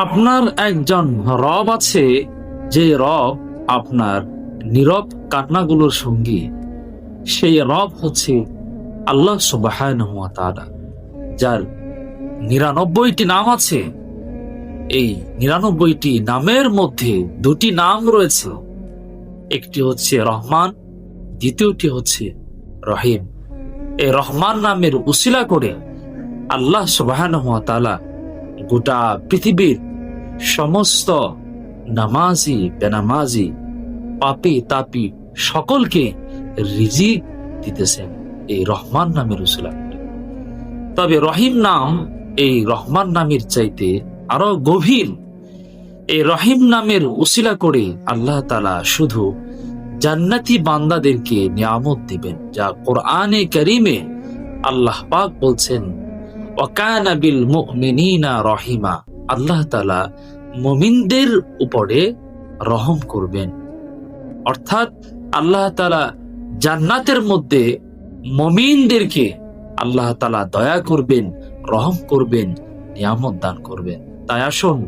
আপনার একজন রব আছে, যে রব আপনার নীরব কান্নাগুলোর সঙ্গী। সেই রব হচ্ছে আল্লাহ সুবহানাহু ওয়া তাআলা, যার ৯৯টি নাম আছে। এই ৯৯টি নামের মধ্যে দুটি নাম রয়েছে, একটি হচ্ছে রহমান, দ্বিতীয়টি হচ্ছে রহিম। এই রহমান নামের উসিলা করে আল্লাহ সুবহানাহু ওয়া তাআলা গোটা পৃথিবীর সমস্ত নামাজি বেনামাজি পাপী তাপী সকলকে রিজিক দিতেছেন এই রহমান নামের উসিলা করে। তবে রহিম নাম এই রহমান নামের চাইতে আরো গভীর। এই রহিম নামের উসিলা করে আল্লাহ তাআলা শুধু জান্নাতি বান্দাদেরকে নিয়ামত দিবেন, যা কোরআনে কারীমে আল্লাহ পাক বলছেন ওয়া কানা বিল মুমিনিনা রহিমা। আল্লাহ তাআলা মুমিনদের উপরে রহম করবেন, অর্থাৎ আল্লাহ তাআলা জান্নাতের মধ্যে মুমিনদেরকে আল্লাহ তাআলা দয়া করবেন, রহম করবেন, নিয়ামত দান করবেন। তাই আসুন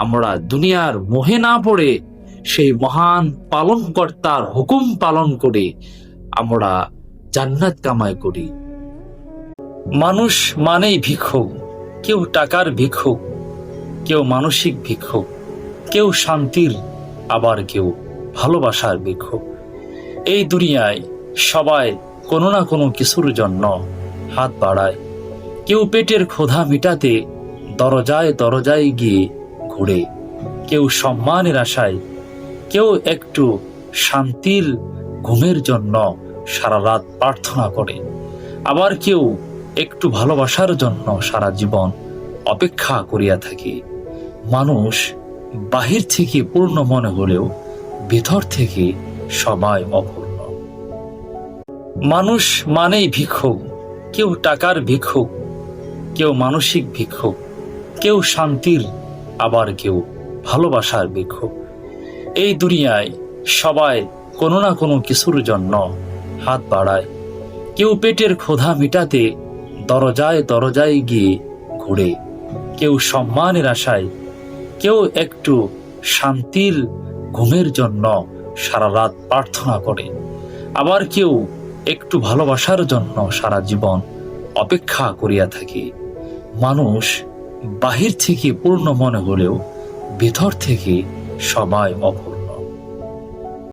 আমরা দুনিয়ার মোহে না পড়ে সেই মহান পালনকর্তার হুকুম পালন করে আমরা জান্নাত কামাই করি। মানুষ মানেই ভিক্ষুক, কেউ টাকার ভিক্ষুক, কেউ মানসিক ভিক্ষুক, কেউ শান্তির, আবার কেউ ভালোবাসার ভিক্ষুক। এই দুনিয়ায় সবাই কোনো না কোনো কিছুর জন্য হাত বাড়ায়। কেউ পেটের ক্ষুধা মিটাতে দরজায় দরজায় গিয়ে ঘুরে, কেউ সম্মানের আশায়, কেউ একটু শান্তির ঘুমের জন্য সারা রাত প্রার্থনা করে, আবার কেউ একটু ভালোবাসার জন্য সারা জীবন অপেক্ষা করিয়া থাকে। মানুষ বাহির থেকে পূর্ণ মনে হলেও ভিতর থেকে সবাই অপূর্ণ। মানুষ মানেই ভিক্ষুক, কেউ টাকার ভিক্ষুক, কেউ মানসিক ভিক্ষুক, কেউ শান্তির, আবার কেউ ভালোবাসার ভিক্ষুক। এই দুনিয়ায় সবাই কোনো না কোনো কিছুর জন্য হাত বাড়ায়। কেউ পেটের ক্ষুধা মিটাতে দরজায় দরজায় গিয়ে ঘুরে, কেউ সম্মানের আশায়, কেউ একটু শান্তির ঘুমের জন্য সারা রাত প্রার্থনা করে, আবার কেউ একটু ভালোবাসার জন্য সারা জীবন অপেক্ষা করিয়া থাকে। মানুষ বাহির থেকে পূর্ণ মনে হলেও ভিতর থেকে সবাই অপূর্ণ।